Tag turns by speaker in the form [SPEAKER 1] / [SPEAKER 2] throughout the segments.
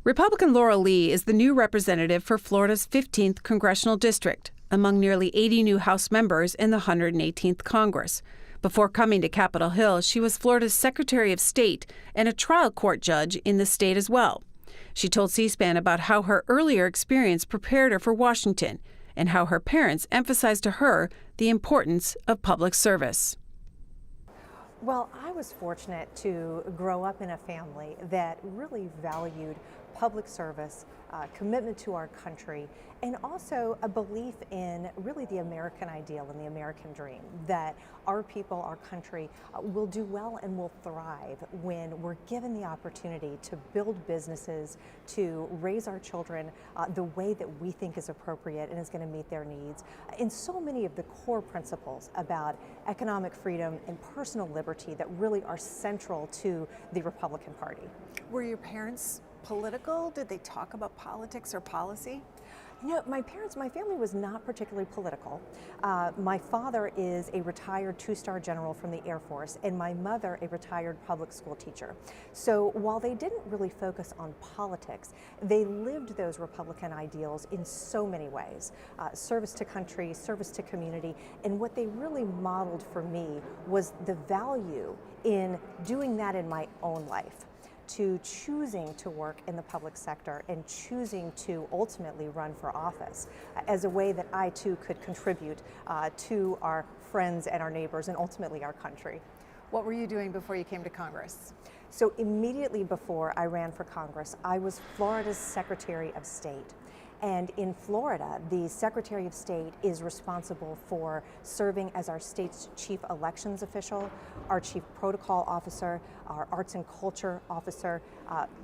[SPEAKER 1] Republican Laurel Lee is the new representative for Florida's 15th Congressional District, among nearly 80 new House members in the 118th Congress. Before coming to Capitol Hill, she was Florida's Secretary of State and a trial court judge in the state as well. She told C-SPAN about how her earlier experience prepared her for Washington and how her parents emphasized to her the importance of public service.
[SPEAKER 2] Well, I was fortunate to grow up in a family that really valued public service, commitment to our country, and also a belief in really the American ideal and the American dream, that our people, our country will do well and will thrive when we're given the opportunity to build businesses, to raise our children the way that we think is appropriate and is going to meet their needs. And so many of the core principles about economic freedom and personal liberty that really are central to the Republican Party.
[SPEAKER 3] Were your parents political? Did they talk about politics or policy?
[SPEAKER 2] You know, my family was not particularly political. My father is a retired two-star general from the Air Force, and my mother a retired public school teacher. So while they didn't really focus on politics, they lived those Republican ideals in so many ways. Service to country, service to community, and what they really modeled for me was the value in doing that in my own life, to choosing to work in the public sector and choosing to ultimately run for office as a way that I too could contribute to our friends and our neighbors and ultimately our country.
[SPEAKER 3] What were you doing before you came to Congress?
[SPEAKER 2] So immediately before I ran for Congress, I was Florida's Secretary of State. And in Florida, the Secretary of State is responsible for serving as our state's chief elections official, our chief protocol officer, our arts and culture officer.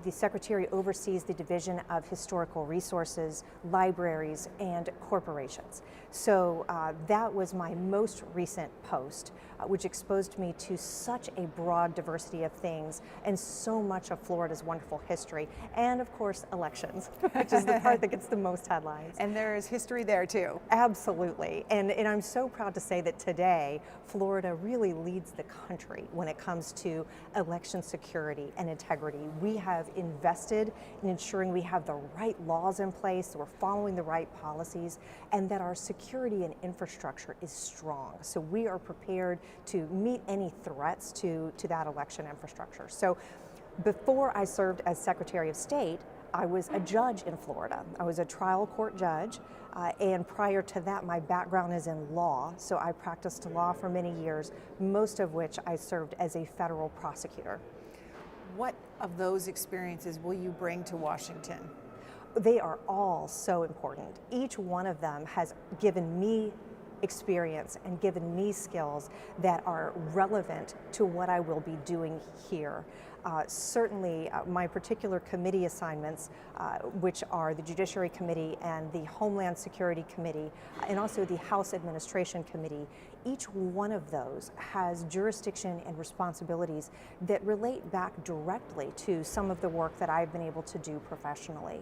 [SPEAKER 2] The Secretary oversees the Division of Historical Resources, libraries, and corporations. So that was my most recent post, which exposed me to such a broad diversity of things and so much of Florida's wonderful history, and of course elections, which is the part that gets the most headlines.
[SPEAKER 3] And there is history there too.
[SPEAKER 2] Absolutely, and I'm so proud to say that today Florida really leads the country when it comes to election security and integrity. We have invested in ensuring we have the right laws in place, we're following the right policies, and that our security and infrastructure is strong. So we are prepared to meet any threats to that election infrastructure. So before I served as Secretary of State, I was a judge in Florida. I was a trial court judge, and prior to that, my background is in law, so I practiced law for many years, most of which I served as a federal prosecutor.
[SPEAKER 3] What of those experiences will you bring to Washington?
[SPEAKER 2] They are all so important. Each one of them has given me experience and given me skills that are relevant to what I will be doing here. Certainly my particular committee assignments, which are the Judiciary Committee and the Homeland Security Committee, and also the House Administration Committee, each one of those has jurisdiction and responsibilities that relate back directly to some of the work that I've been able to do professionally.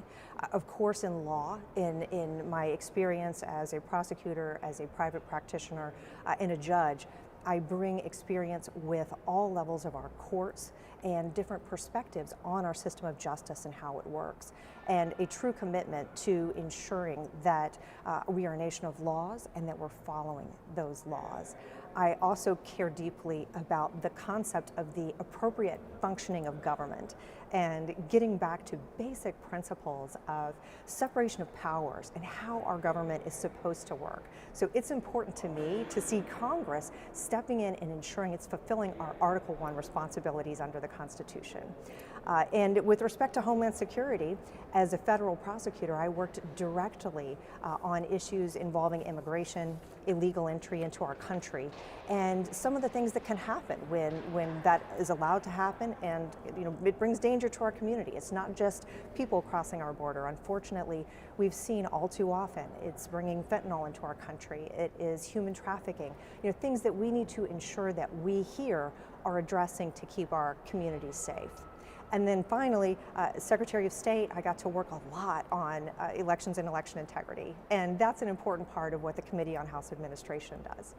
[SPEAKER 2] Of course, in law, in my experience as a prosecutor, as a private practitioner, and a judge, I bring experience with all levels of our courts and different perspectives on our system of justice and how it works, and a true commitment to ensuring that we are a nation of laws and that we're following those laws. I also care deeply about the concept of the appropriate functioning of government and getting back to basic principles of separation of powers and how our government is supposed to work. So it's important to me to see Congress stepping in and ensuring it's fulfilling our Article I responsibilities under the Constitution. And with respect to Homeland Security, as a federal prosecutor, I worked directly on issues involving immigration, illegal entry into our country, and some of the things that can happen when that is allowed to happen, and it brings danger to our community. It's not just people crossing our border. Unfortunately, we've seen all too often it's bringing fentanyl into our country. It is human trafficking. Things that we need to ensure that we here are addressing to keep our communities safe. And then finally, Secretary of State, I got to work a lot on elections and election integrity. And that's an important part of what the Committee on House Administration does.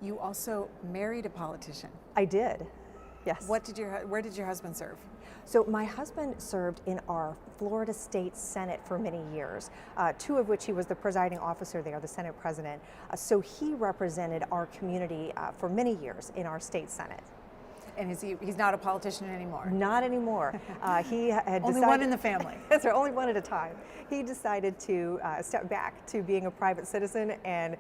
[SPEAKER 3] You also married a politician.
[SPEAKER 2] I did. Yes.
[SPEAKER 3] Where did your husband serve?
[SPEAKER 2] So my husband served in our Florida State Senate for many years, two of which he was the presiding officer there, the Senate president. So he represented our community for many years in our state Senate.
[SPEAKER 3] And he's not a politician anymore?
[SPEAKER 2] Not anymore. He had
[SPEAKER 3] Only one in the family.
[SPEAKER 2] That's right, only one at a time. He decided to step back to being a private citizen, and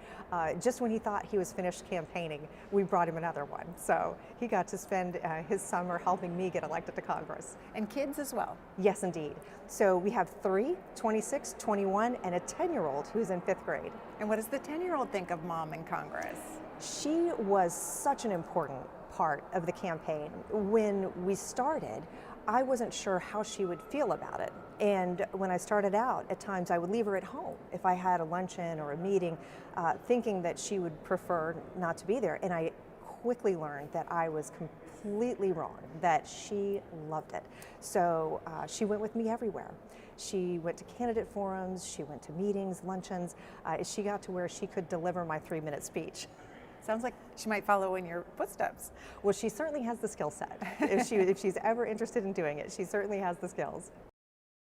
[SPEAKER 2] just when he thought he was finished campaigning, we brought him another one. So he got to spend his summer helping me get elected to Congress.
[SPEAKER 3] And kids as well?
[SPEAKER 2] Yes, indeed. So we have 3, 26, 21, and a 10-year-old who's in 5th grade.
[SPEAKER 3] And what does the 10-year-old think of Mom in Congress?
[SPEAKER 2] She was such an important part of the campaign. When we started, I wasn't sure how she would feel about it. And when I started out, at times I would leave her at home if I had a luncheon or a meeting, thinking that she would prefer not to be there. And I quickly learned that I was completely wrong, that she loved it. So she went with me everywhere. She went to candidate forums, she went to meetings, luncheons. She got to where she could deliver my 3-minute speech.
[SPEAKER 3] Sounds like she might follow in your footsteps.
[SPEAKER 2] Well, she certainly has the skill set. If she's ever interested in doing it, she certainly has the skills.